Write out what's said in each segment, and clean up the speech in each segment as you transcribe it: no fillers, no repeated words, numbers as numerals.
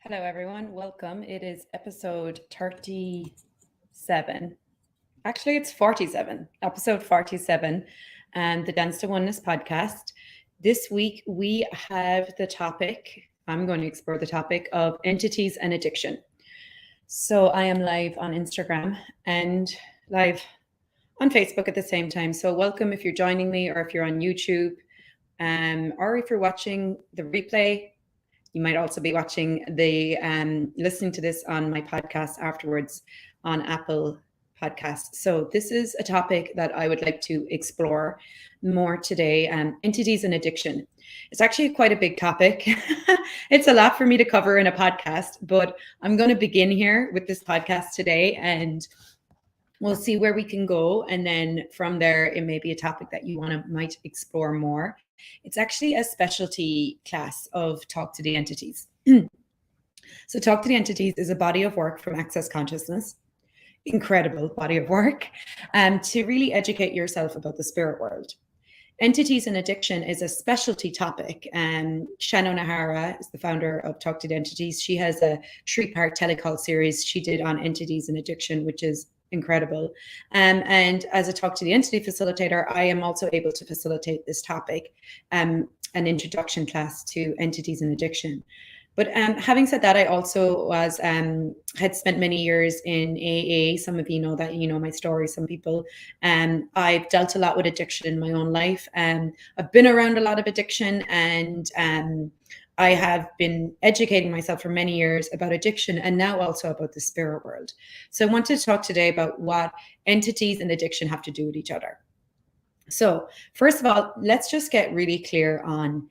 Hello, everyone. Welcome. It is episode 37. Actually, it's 47, episode 47, and the Dance to Oneness podcast. This week, we have I'm going to explore the topic of entities and addiction. So I am live on Instagram and live on Facebook at the same time. So welcome if you're joining me or if you're on YouTube or if you're watching the replay. You might also be watching listening to this on my podcast afterwards on Apple Podcasts. So this is a topic that I would like to explore more today, entities and addiction. It's actually quite a big topic. It's a lot for me to cover in a podcast, but I'm going to begin here with this podcast today and we'll see where we can go. And then from there, it may be a topic that you might explore more. It's actually a specialty class of Talk to the Entities. So Talk to the Entities is a body of work from Access Consciousness, incredible body of work, to really educate yourself about the spirit world. Entities and addiction is a specialty topic. Shannon O'Hara is the founder of Talk to the Entities. She has a 3-part telecall series she did on entities and addiction, which is incredible. And as a Talk to the Entity facilitator, I am also able to facilitate this topic, an introduction class to entities and addiction. But having said that, I also had spent many years in AA. Some of you know that, you know my story, some people. I've dealt a lot with addiction in my own life. I've been around a lot of addiction, and I have been educating myself for many years about addiction and now also about the spirit world. So I wanted to talk today about what entities and addiction have to do with each other. So first of all, let's just get really clear on,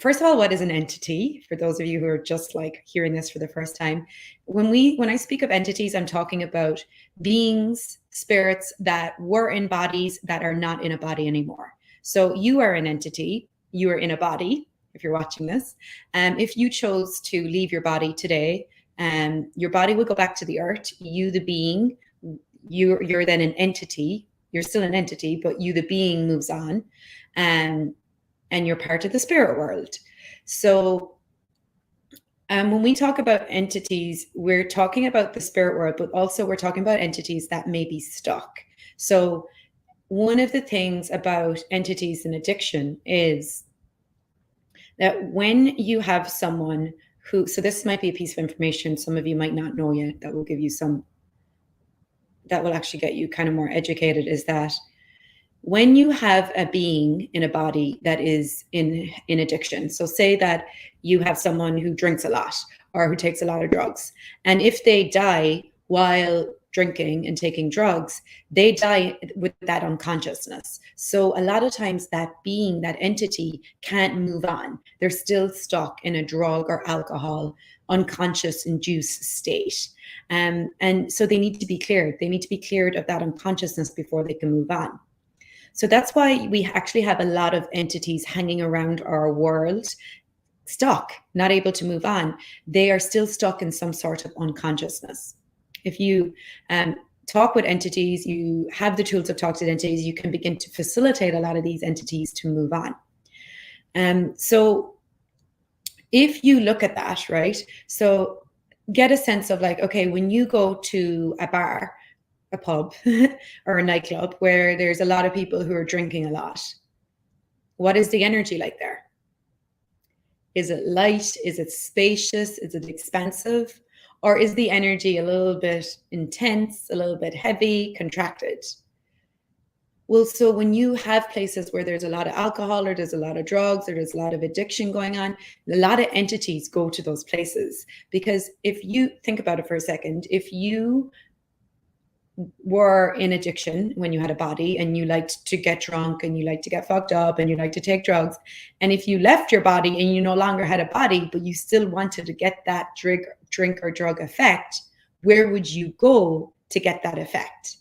first of all, what is an entity? For those of you who are just like hearing this for the first time, when I speak of entities, I'm talking about beings, spirits that were in bodies that are not in a body anymore. So you are an entity, you are in a body. If you're watching this, if you chose to leave your body today, your body will go back to the earth. You, the being, you're then an entity. You're still an entity, but you, the being, moves on, and you're part of the spirit world. So when we talk about entities, we're talking about the spirit world, but also we're talking about entities that may be stuck. So one of the things about entities and addiction is that when you have someone who, so this might be a piece of information some of you might not know yet, that will give you that will actually get you kind of more educated, is that when you have a being in a body that is in addiction, so say that you have someone who drinks a lot or who takes a lot of drugs, and if they die while drinking and taking drugs, they die with that unconsciousness. So a lot of times that being, that entity, can't move on. They're still stuck in a drug or alcohol unconscious induced state. And so they need to be cleared. They need to be cleared of that unconsciousness before they can move on. So that's why we actually have a lot of entities hanging around our world, stuck, not able to move on. They are still stuck in some sort of unconsciousness. If you talk with entities, you have the tools of Talk to the Entities, you can begin to facilitate a lot of these entities to move on. So if you look at that, right, so get a sense of like, okay, when you go to a bar, a pub or a nightclub where there's a lot of people who are drinking a lot, what is the energy like there? Is it light? Is it spacious? Is it expansive? Or is the energy a little bit intense, a little bit heavy, contracted? Well, so when you have places where there's a lot of alcohol or there's a lot of drugs or there's a lot of addiction going on, a lot of entities go to those places. Because if you think about it for a second, if you were in addiction when you had a body and you liked to get drunk and you liked to get fucked up and you liked to take drugs, and if you left your body and you no longer had a body but you still wanted to get that drink or drug effect, where would you go to get that effect?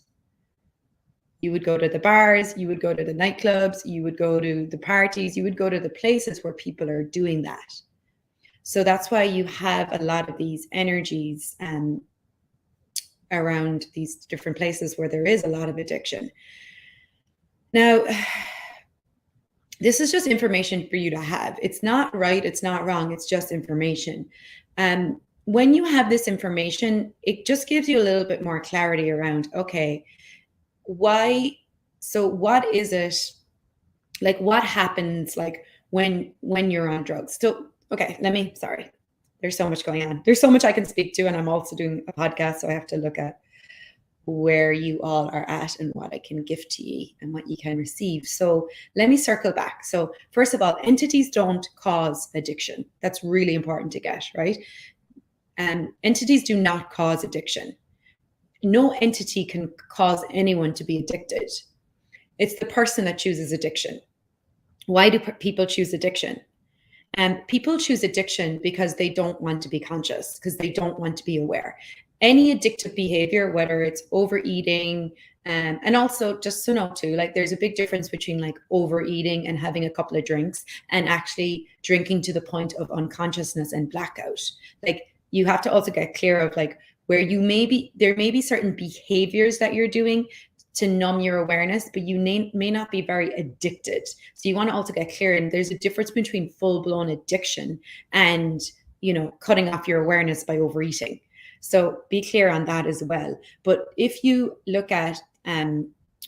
You would go to the bars, you would go to the nightclubs, you would go to the parties, you would go to the places where people are doing that. So that's why you have a lot of these energies around these different places where there is a lot of addiction. Now, this is just information for you to have. It's not right, it's not wrong, it's just information. When you have this information, it just gives you a little bit more clarity around, okay, why? So what is it? Like, what happens like when you're on drugs? So, okay, sorry. There's so much going on. There's so much I can speak to, and I'm also doing a podcast, so I have to look at where you all are at and what I can give to you and what you can receive. So let me circle back. So first of all, entities don't cause addiction. That's really important to get, right? And entities do not cause addiction. No entity can cause anyone to be addicted. It's the person that chooses addiction. Why do people choose addiction? And people choose addiction because they don't want to be conscious, because they don't want to be aware. Any addictive behavior, whether it's overeating, and also just so know too, like there's a big difference between like overeating and having a couple of drinks and actually drinking to the point of unconsciousness and blackout. Like you have to also get clear of like where there may be certain behaviors that you're doing to numb your awareness, but you may not be very addicted. So you want to also get clear, and there's a difference between full-blown addiction and, cutting off your awareness by overeating. So be clear on that as well. But if you look at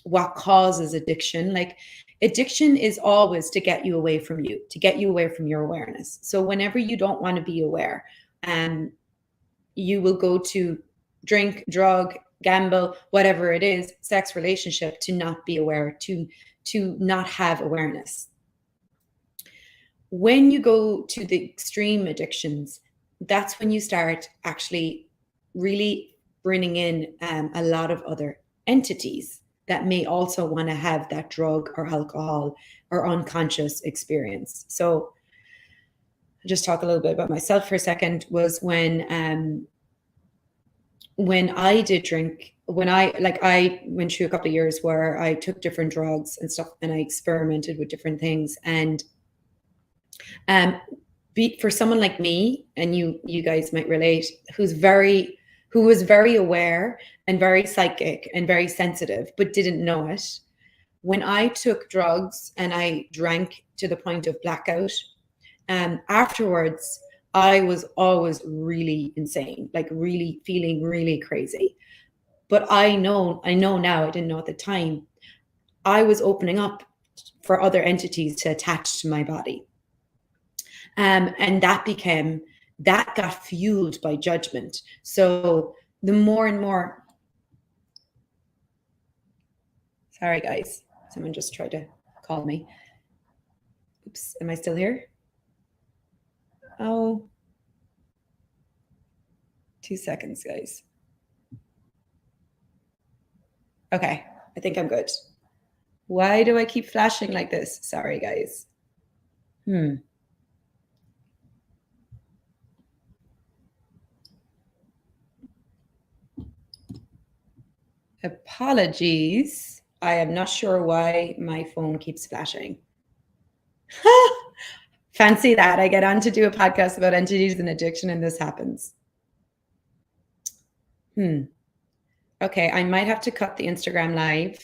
what causes addiction, like addiction is always to get you away from you, to get you away from your awareness. So whenever you don't want to be aware, you will go to drink, drug, gamble, whatever it is, sex, relationship, to not be aware, to not have awareness. When you go to the extreme addictions, that's when you start actually really bringing in a lot of other entities that may also want to have that drug or alcohol or unconscious experience. So I'll just talk a little bit about myself for a second. Was when I did drink, I went through a couple of years where I took different drugs and stuff, and I experimented with different things. And for someone like me, and you guys might relate, who was very aware and very psychic and very sensitive, but didn't know it. When I took drugs and I drank to the point of blackout, afterwards, I was always really insane, like really feeling really crazy. But I know now, I didn't know at the time, I was opening up for other entities to attach to my body. And that got fueled by judgment. So the more and more, sorry guys, someone just tried to call me. Oops, am I still here? Oh, 2 seconds, guys. Okay, I think I'm good. Why do I keep flashing like this? Sorry, guys. Apologies. I am not sure why my phone keeps flashing. Fancy that. I get on to do a podcast about entities and addiction, and this happens. Okay, I might have to cut the Instagram live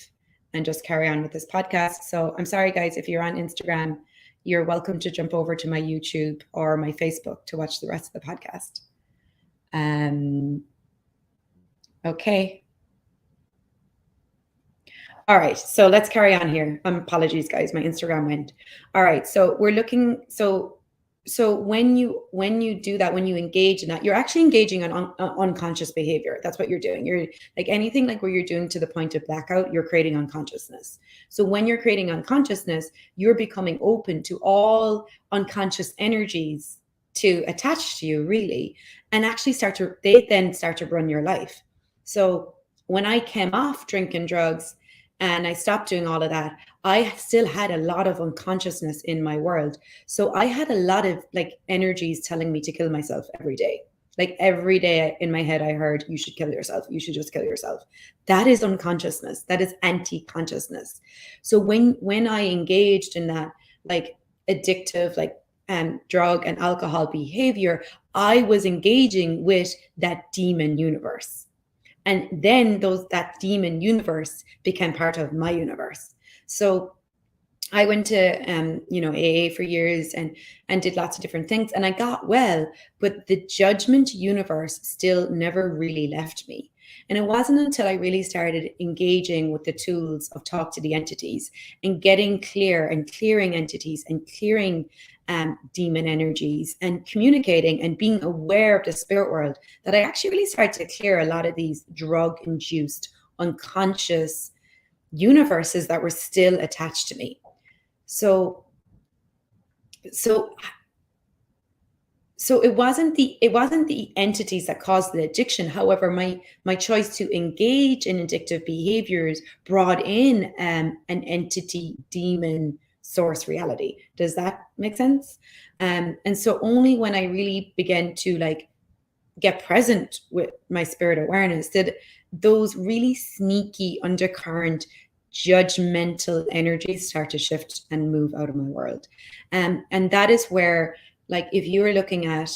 and just carry on with this podcast. So I'm sorry, guys, if you're on Instagram, you're welcome to jump over to my YouTube or my Facebook to watch the rest of the podcast. Okay. All right, so let's carry on here. Apologies, guys, my Instagram went. All right, so we're looking, so when you do that, when you engage in that, you're actually engaging on unconscious behavior. That's what you're doing. You're like anything like where you're doing to the point of blackout, you're creating unconsciousness. So when you're creating unconsciousness, you're becoming open to all unconscious energies to attach to you, really, and actually they then start to run your life. So when I came off drinking drugs and I stopped doing all of that, I still had a lot of unconsciousness in my world. So I had a lot of like energies telling me to kill myself every day. Like every day in my head, I heard, you should kill yourself. You should just kill yourself. That is unconsciousness. That is anti-consciousness. So when I engaged in that like addictive, like drug and alcohol behavior, I was engaging with that demon universe. And then that demon universe became part of my universe. So I went to AA for years and did lots of different things, and I got well, but the judgment universe still never really left me. And it wasn't until I really started engaging with the tools of talk to the entities and getting clear and clearing entities and clearing demon energies and communicating and being aware of the spirit world that I actually really started to clear a lot of these drug induced unconscious universes that were still attached to me. So it wasn't the entities that caused the addiction. However, my choice to engage in addictive behaviors brought in an entity, demon, source reality. Does that make sense? And so only when I really began to like get present with my spirit awareness did those really sneaky undercurrent judgmental energies start to shift and move out of my world. And that is where, like, if you are looking at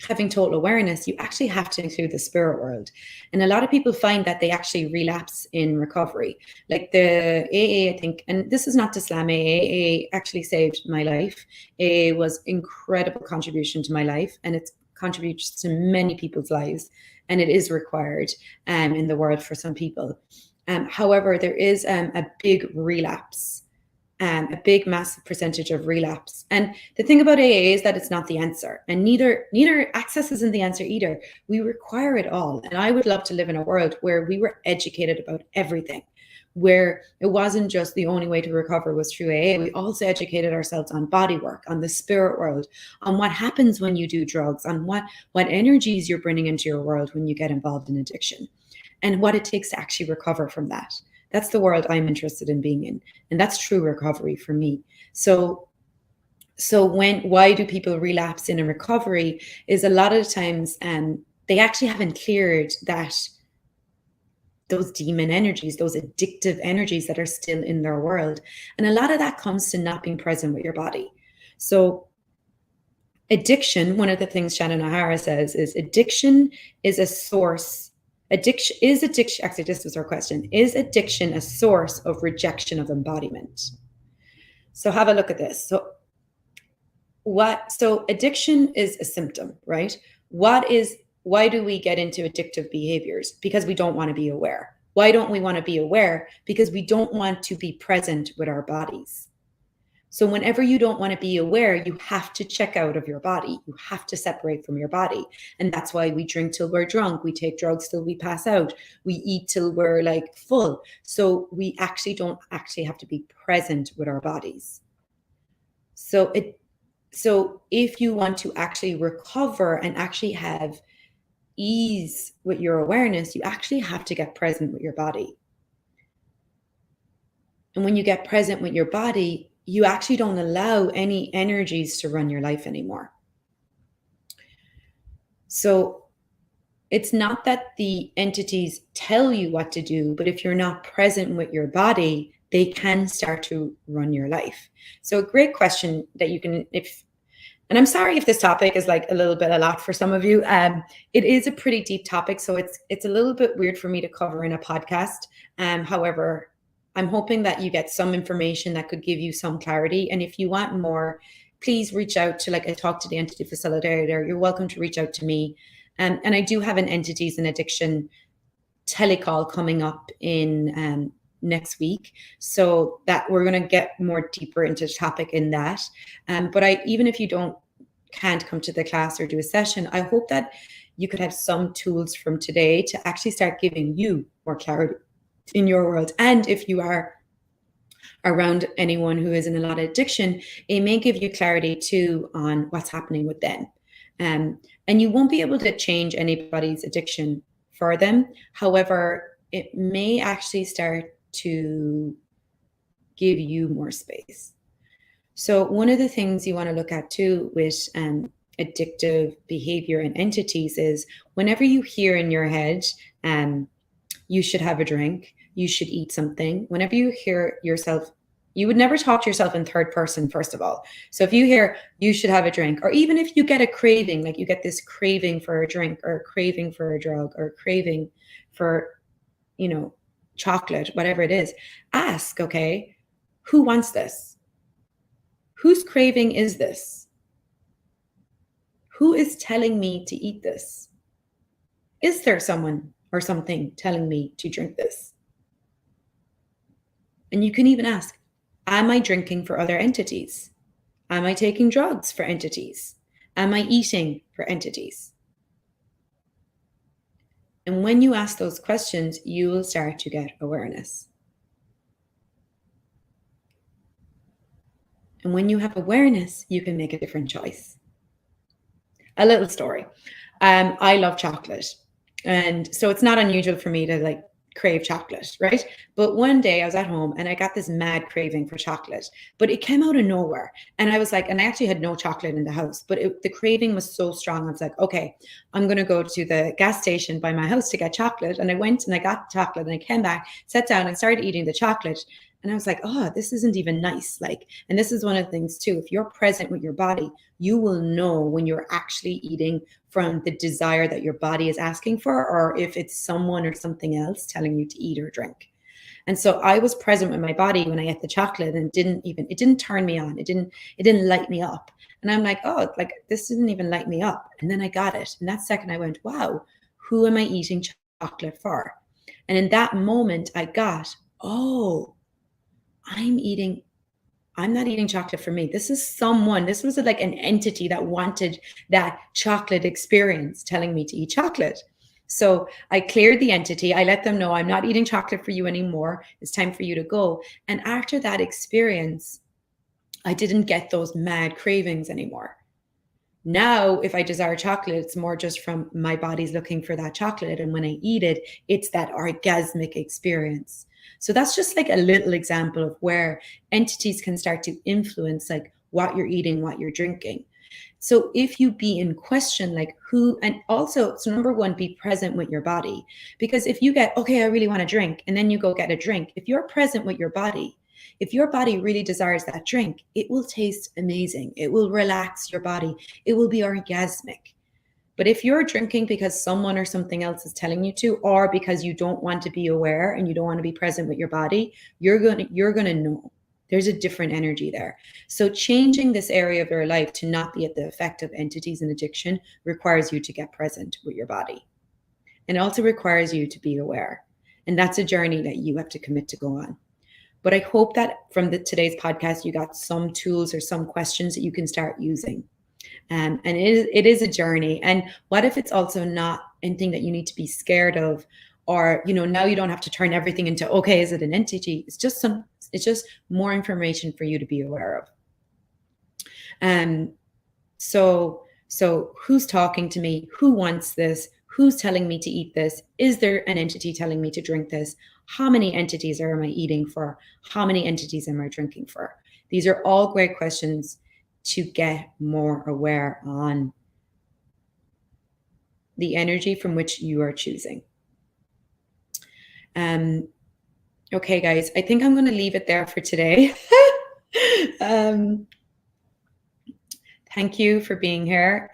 having total awareness, you actually have to include the spirit world. And a lot of people find that they actually relapse in recovery. Like the AA, I think, and this is not to slam AA actually saved my life. AA was incredible contribution to my life, and it contributes to many people's lives, and it is required in the world for some people. However, there is a big relapse, a big massive percentage of relapse. And the thing about AA is that it's not the answer, and neither access isn't the answer either. We require it all. And I would love to live in a world where we were educated about everything, where it wasn't just the only way to recover was through AA. We also educated ourselves on body work, on the spirit world, on what happens when you do drugs, on what energies you're bringing into your world when you get involved in addiction, and what it takes to actually recover from that. That's the world I'm interested in being in. And that's true recovery for me. So why do people relapse in a recovery is a lot of the times they actually haven't cleared those demon energies, those addictive energies that are still in their world. And a lot of that comes to not being present with your body. So addiction, one of the things Shannon O'Hara says is addiction is a source. Actually, this was our question. Is addiction a source of rejection of embodiment? So have a look at this. So addiction is a symptom, right? Why do we get into addictive behaviors? Because we don't want to be aware. Why don't we want to be aware? Because we don't want to be present with our bodies. So whenever you don't want to be aware, you have to check out of your body. You have to separate from your body. And that's why we drink till we're drunk. We take drugs till we pass out. We eat till we're like full. So we actually don't actually have to be present with our bodies. So if you want to actually recover and actually have ease with your awareness, you actually have to get present with your body. And when you get present with your body, you actually don't allow any energies to run your life anymore. So it's not that the entities tell you what to do, but if you're not present with your body, they can start to run your life. So a great question that you can, and I'm sorry if this topic is like a lot for some of you. It is a pretty deep topic, so it's a little bit weird for me to cover in a podcast. However, I'm hoping that you get some information that could give you some clarity. And if you want more, please reach out to a Talk to the Entity Facilitator. You're welcome to reach out to me. And I do have an Entities and Addiction telecall coming up in next week, so that we're going to get more deeper into the topic in that. But even if you can't come to the class or do a session, I hope that you could have some tools from today to actually start giving you more clarity in your world. And if you are around anyone who is in a lot of addiction, it may give you clarity too on what's happening with them. And you won't be able to change anybody's addiction for them. However, it may actually start to give you more space. So one of the things you want to look at too with addictive behavior and entities is whenever you hear in your head, you should have a drink, you should eat something. Whenever you hear yourself, you would never talk to yourself in third person, first of all. So if you hear you should have a drink, or even if you get a craving, like you get this craving for a drink or a craving for a drug or a craving for, chocolate, whatever it is, ask, okay, Who wants this? Whose craving is this? Who is telling me to eat this? Is there someone or something telling me to drink this? And you can even ask, am I drinking for other entities? Am I taking drugs for entities? Am I eating for entities? And when you ask those questions, you will start to get awareness. And when you have awareness, you can make a different choice. A little story. I love chocolate. And so it's not unusual for me to crave chocolate, right? But one day I was at home and I got this mad craving for chocolate, but it came out of nowhere. And I was like, and I actually had no chocolate in the house, but the craving was so strong. I was like, okay, I'm going to go to the gas station by my house to get chocolate. And I went and I got chocolate and I came back, sat down and started eating the chocolate. And I was like, oh, this isn't even nice. And this is one of the things too, if you're present with your body, you will know when you're actually eating from the desire that your body is asking for, or if it's someone or something else telling you to eat or drink. And so I was present with my body when I ate the chocolate, and it didn't turn me on. It didn't light me up. And I'm like, oh, this didn't even light me up. And then I got it. And that second I went, wow, who am I eating chocolate for? And in that moment I got, oh, I'm not eating chocolate for me. This was like an entity that wanted that chocolate experience telling me to eat chocolate. So I cleared the entity. I let them know I'm not eating chocolate for you anymore. It's time for you to go. And after that experience, I didn't get those mad cravings anymore. Now, if I desire chocolate, it's more just from my body's looking for that chocolate. And when I eat it, it's that orgasmic experience. So that's just like a little example of where entities can start to influence what you're eating, what you're drinking. So if you be in question, and also, so number one, be present with your body. Because if you get, okay, I really want to drink, and then you go get a drink, if you're present with your body, if your body really desires that drink, it will taste amazing. It will relax your body. It will be orgasmic. But if you're drinking because someone or something else is telling you to, or because you don't want to be aware and you don't want to be present with your body, you're going to know there's a different energy there. So changing this area of your life to not be at the effect of entities and addiction requires you to get present with your body. And also requires you to be aware. And that's a journey that you have to commit to go on. But I hope that from today's podcast, you got some tools or some questions that you can start using. And it is a journey. And what if it's also not anything that you need to be scared of, or, now you don't have to turn everything into, okay, is it an entity? It's just more information for you to be aware of. So who's talking to me? Who wants this? Who's telling me to eat this? Is there an entity telling me to drink this? How many entities am I eating for? How many entities am I drinking for? These are all great questions to get more aware on the energy from which you are choosing. Okay, guys, I think I'm going to leave it there for today. Thank you for being here.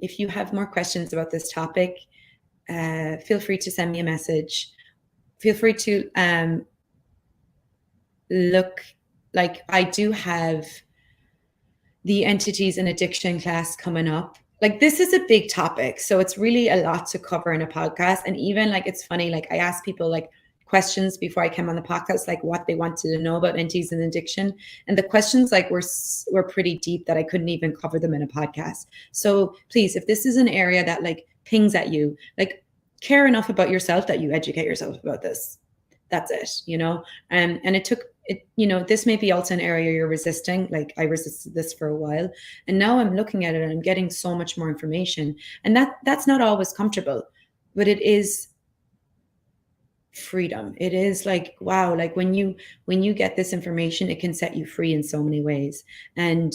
If you have more questions about this topic, feel free to send me a message. Feel free to look, I do have the entities and addiction class coming up. This is a big topic, so it's really a lot to cover in a podcast. And even it's funny, I asked people questions before I came on the podcast, what they wanted to know about entities and addiction, and the questions were pretty deep that I couldn't even cover them in a podcast. So please, if this is an area that pings at you, care enough about yourself that you educate yourself about this. That's it, and it took it, this may be also an area you're resisting. I resisted this for a while, and now I'm looking at it and I'm getting so much more information, and that's not always comfortable, but it is freedom. It is wow, when you get this information, it can set you free in so many ways. And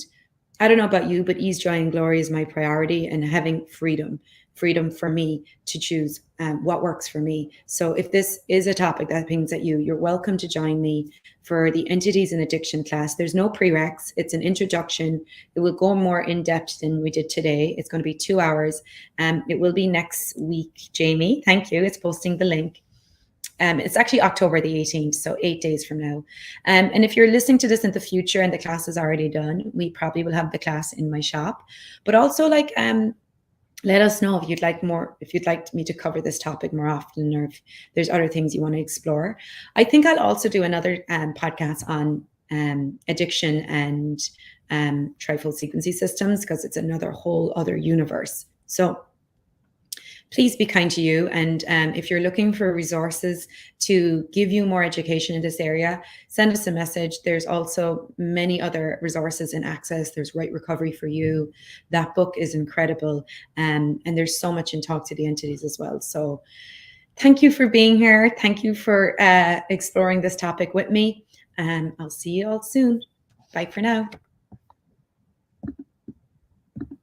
I don't know about you, but ease, joy, and glory is my priority, and having freedom for me to choose what works for me. So if this is a topic that pings at you, you're welcome to join me for the entities and addiction class. There's no prereqs. It's an introduction. It will go more in depth than we did today. It's going to be 2 hours. It will be next week, Jamie. Thank you. It's posting the link. It's actually October the 18th, so 8 days from now. And if you're listening to this in the future and the class is already done, we probably will have the class in my shop. But also, like, let us know if you'd like me to cover this topic more often, or if there's other things you want to explore. I think I'll also do another podcast on addiction and trifold sequencing systems, because it's another whole other universe. So please be kind to you. And if you're looking for resources to give you more education in this area, send us a message. There's also many other resources in Access. There's Right Recovery for You. That book is incredible. And there's so much in Talk to the Entities as well. So thank you for being here. Thank you for exploring this topic with me. I'll see you all soon. Bye for now.